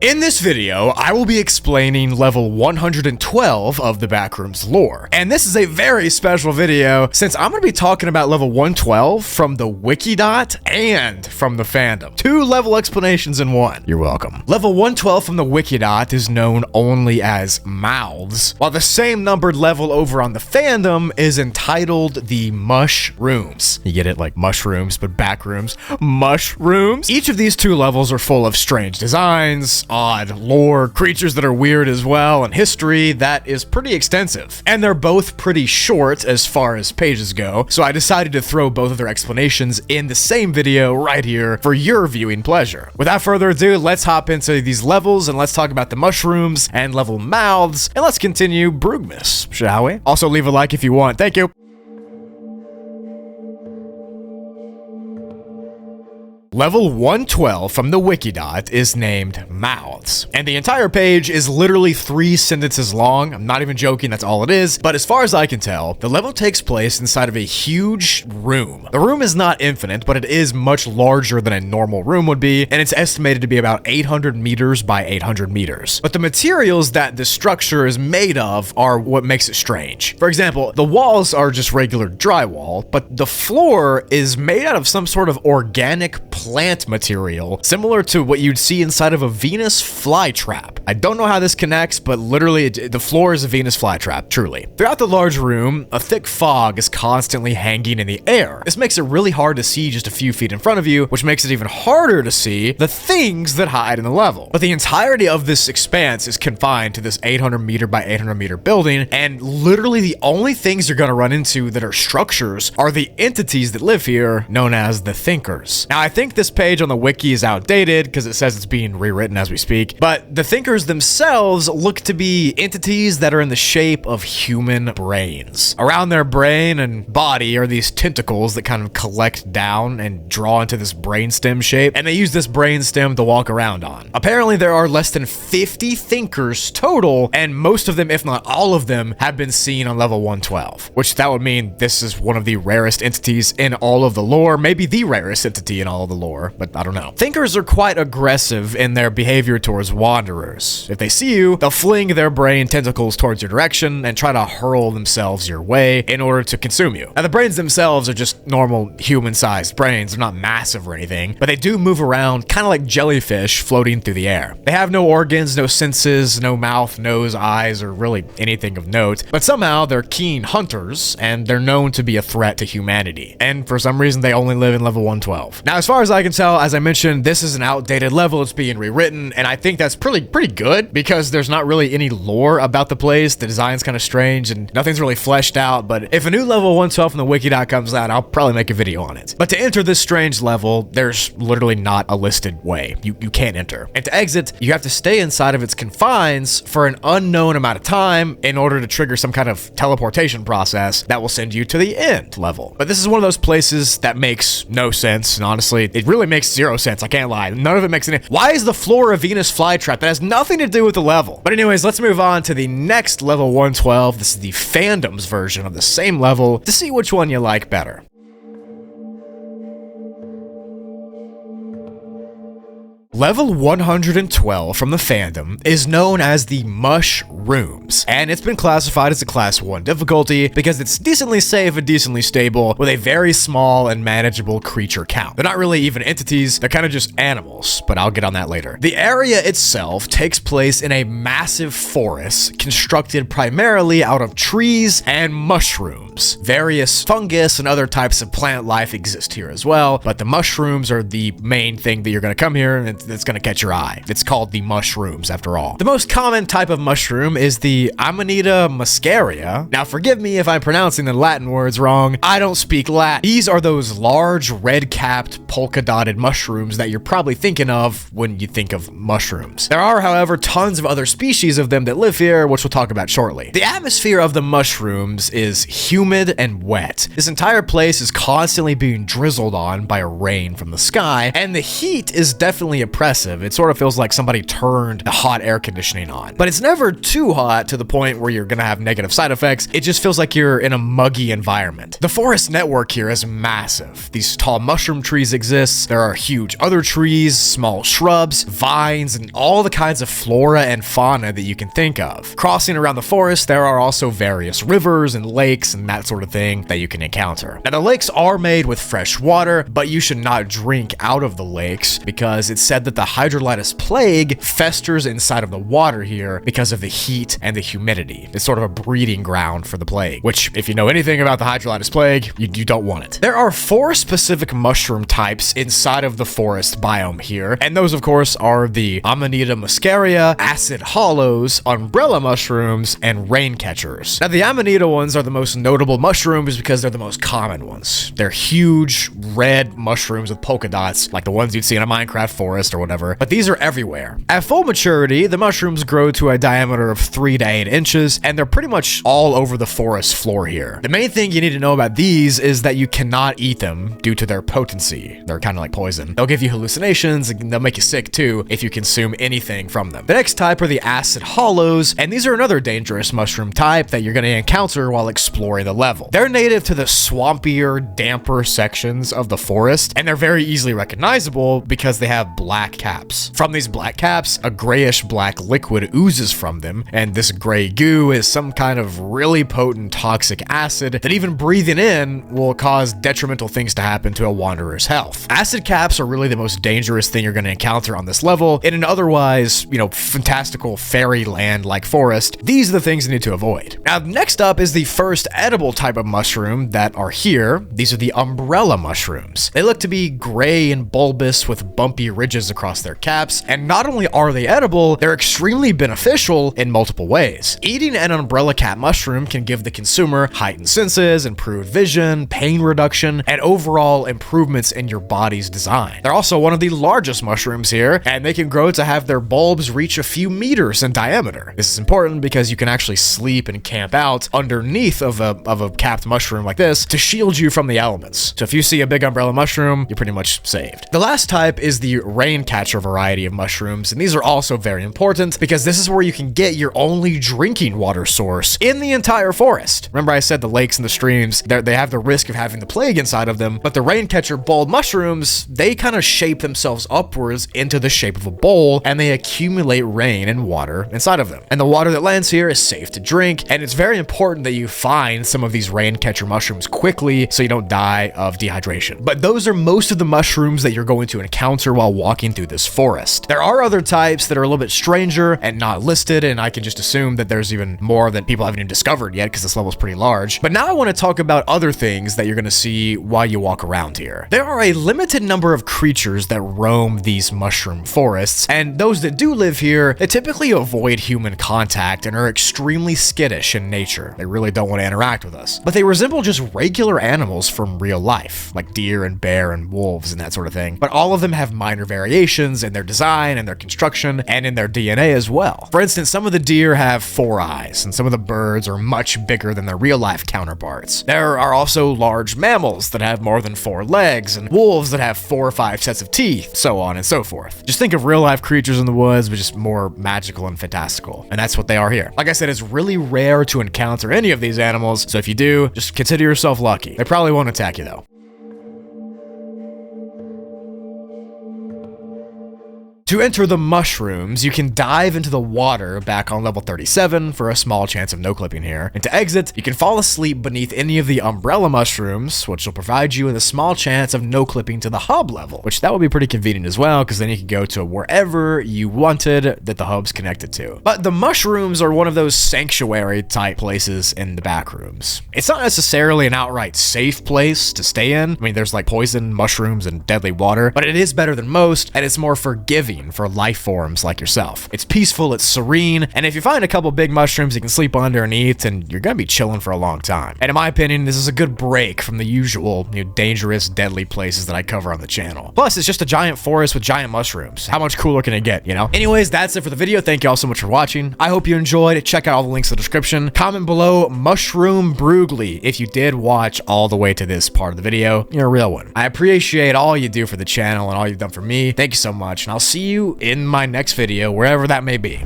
In this video, I will be explaining level 112 of the Backrooms lore. And this is a very special video since I'm going to be talking about level 112 from the wiki and from the fandom. 2 level explanations in one. You're welcome. Level 112 from the wiki is known only as mouths, while the same numbered level over on the fandom is entitled the mush-rooms. You get it, like mushrooms, but backrooms. Mush-rooms. Each of these 2 levels are full of strange designs, odd lore, creatures that are weird as well, and history that is pretty extensive. And they're both pretty short as far as pages go, so I decided to throw both of their explanations in the same video right here for your viewing pleasure. Without further ado, let's hop into these levels and let's talk about the mushrooms and level mouths, and let's continue broogmas, shall we? Also leave a like if you want. Thank you. Level 112 from the wiki is named Mouths, and the entire page is literally 3 sentences long. I'm not even joking, that's all it is. But as far as I can tell, the level takes place inside of a huge room. The room is not infinite, but it is much larger than a normal room would be, and it's estimated to be about 800 meters by 800 meters. But the materials that this structure is made of are what makes it strange. For example, the walls are just regular drywall, but the floor is made out of some sort of organic plant material, similar to what you'd see inside of a Venus flytrap. I don't know how this connects, but literally the floor is a Venus flytrap, truly. Throughout the large room, a thick fog is constantly hanging in the air. This makes it really hard to see just a few feet in front of you, which makes it even harder to see the things that hide in the level. But the entirety of this expanse is confined to this 800 meter by 800 meter building, and literally the only things you're gonna run into that are structures are the entities that live here, known as the thinkers. Now, I think this page on the wiki is outdated because it says it's being rewritten as we speak, but the thinkers themselves look to be entities that are in the shape of human brains. Around their brain and body are these tentacles that kind of collect down and draw into this brainstem shape, and they use this brainstem to walk around on. Apparently there are less than 50 thinkers total, and most of them, if not all of them, have been seen on level 112, which that would mean this is one of the rarest entities in all of the lore, maybe the rarest entity in all of the lore, but I don't know. Thinkers are quite aggressive in their behavior towards wanderers. If they see you, they'll fling their brain tentacles towards your direction and try to hurl themselves your way in order to consume you. Now, the brains themselves are just normal human-sized brains. They're not massive or anything, but they do move around kind of like jellyfish floating through the air. They have no organs, no senses, no mouth, nose, eyes, or really anything of note, but somehow they're keen hunters, and they're known to be a threat to humanity. And for some reason, they only live in level 112. Now, as far as I can tell, as I mentioned, this is an outdated level. It's being rewritten, and I think that's pretty good because there's not really any lore about the place. The design's kind of strange, and nothing's really fleshed out, but if a new level 112 from the wiki comes out, I'll probably make a video on it. But to enter this strange level, there's literally not a listed way. You can't enter. And to exit, you have to stay inside of its confines for an unknown amount of time in order to trigger some kind of teleportation process that will send you to the end level. But this is one of those places that makes no sense, and honestly, it really makes 0 sense. I can't lie. None of it makes any. Why is the floor a Venus flytrap? That has nothing to do with the level. But anyways, let's move on to the next level 112. This is the fandom's version of the same level to see which one you like better. Level 112 from the fandom is known as the mush-rooms, and it's been classified as a class 1 difficulty because it's decently safe and decently stable with a very small and manageable creature count. They're not really even entities, they're kind of just animals, but I'll get on that later. The area itself takes place in a massive forest constructed primarily out of trees and mushrooms. Various fungus and other types of plant life exist here as well, but the mushrooms are the main thing that you're going to come here and that's going to catch your eye. It's called the mush-rooms after all. The most common type of mushroom is the Amanita muscaria. Now forgive me if I'm pronouncing the Latin words wrong. I don't speak Latin. These are those large red-capped polka-dotted mushrooms that you're probably thinking of when you think of mushrooms. There are, however, tons of other species of them that live here, which we'll talk about shortly. The atmosphere of the mushrooms is humid and wet. This entire place is constantly being drizzled on by a rain from the sky, and the heat is definitely a oppressive. It sort of feels like somebody turned the hot air conditioning on. But it's never too hot to the point where you're gonna have negative side effects. It just feels like you're in a muggy environment. The forest network here is massive. These tall mushroom trees exist. There are huge other trees, small shrubs, vines, and all the kinds of flora and fauna that you can think of. Crossing around the forest, there are also various rivers and lakes and that sort of thing that you can encounter. Now, the lakes are made with fresh water, but you should not drink out of the lakes because it's said that the hydrolytis plague festers inside of the water here because of the heat and the humidity. It's sort of a breeding ground for the plague, which, if you know anything about the hydrolytis plague, you don't want it. There are 4 specific mushroom types inside of the forest biome here, and those, of course, are the Amanita muscaria, acid hollows, umbrella mushrooms, and rain catchers. Now, the Amanita ones are the most notable mushrooms because they're the most common ones. They're huge, red mushrooms with polka dots, like the ones you'd see in a Minecraft forest or whatever, but these are everywhere. At full maturity, the mushrooms grow to a diameter of 3 to 8 inches, and they're pretty much all over the forest floor here. The main thing you need to know about these is that you cannot eat them due to their potency. They're kind of like poison. They'll give you hallucinations, and they'll make you sick too if you consume anything from them. The next type are the acid hollows, and these are another dangerous mushroom type that you're going to encounter while exploring the level. They're native to the swampier, damper sections of the forest, and they're very easily recognizable because they have black caps. From these black caps, a grayish black liquid oozes from them, and this gray goo is some kind of really potent toxic acid that even breathing in will cause detrimental things to happen to a wanderer's health. Acid caps are really the most dangerous thing you're going to encounter on this level. In an otherwise, fantastical fairyland-like forest, these are the things you need to avoid. Now, next up is the first edible type of mushroom that are here. These are the umbrella mushrooms. They look to be gray and bulbous with bumpy ridges across their caps, and not only are they edible, they're extremely beneficial in multiple ways. Eating an umbrella cap mushroom can give the consumer heightened senses, improved vision, pain reduction, and overall improvements in your body's design. They're also one of the largest mushrooms here, and they can grow to have their bulbs reach a few meters in diameter. This is important because you can actually sleep and camp out underneath of a capped mushroom like this to shield you from the elements. So if you see a big umbrella mushroom, you're pretty much saved. The last type is the rain catcher variety of mushrooms, and these are also very important because this is where you can get your only drinking water source in the entire forest. Remember I said the lakes and the streams, they have the risk of having the plague inside of them, but the rain catcher bulb mushrooms, they kind of shape themselves upwards into the shape of a bowl, and they accumulate rain and water inside of them. And the water that lands here is safe to drink, and it's very important that you find some of these rain catcher mushrooms quickly so you don't die of dehydration. But those are most of the mushrooms that you're going to encounter while walking through this forest. There are other types that are a little bit stranger and not listed, and I can just assume that there's even more that people haven't even discovered yet because this level is pretty large. But now I want to talk about other things that you're going to see while you walk around here. There are a limited number of creatures that roam these mushroom forests, and those that do live here, they typically avoid human contact and are extremely skittish in nature. They really don't want to interact with us. But they resemble just regular animals from real life, like deer and bear and wolves and that sort of thing. But all of them have minor variations in their design and their construction and in their DNA as well. For instance, some of the deer have 4 eyes, and some of the birds are much bigger than their real life counterparts. There are also large mammals that have more than 4 legs, and wolves that have 4 or 5 sets of teeth, so on and so forth. Just think of real life creatures in the woods, but just more magical and fantastical. And that's what they are here. Like I said, it's really rare to encounter any of these animals, so if you do, just consider yourself lucky. They probably won't attack you though. To enter the mushrooms, you can dive into the water back on level 37 for a small chance of no clipping here. And to exit, you can fall asleep beneath any of the umbrella mushrooms, which will provide you with a small chance of no clipping to the hub level, which that would be pretty convenient as well, because then you can go to wherever you wanted that the hub's connected to. But the mushrooms are one of those sanctuary type places in the backrooms. It's not necessarily an outright safe place to stay in. I mean, there's like poison, mushrooms, and deadly water, but it is better than most, and it's more forgiving for life forms like yourself. It's peaceful, it's serene, and if you find a couple big mushrooms you can sleep under and eat, and you're gonna be chilling for a long time. And in my opinion, this is a good break from the usual, dangerous, deadly places that I cover on the channel. Plus, it's just a giant forest with giant mushrooms. How much cooler can it get, Anyways, that's it for the video. Thank you all so much for watching. I hope you enjoyed. Check out all the links in the description. Comment below mushroom broogly if you did watch all the way to this part of the video. You're a real one. I appreciate all you do for the channel and all you've done for me. Thank you so much, and I'll see you in my next video, wherever that may be.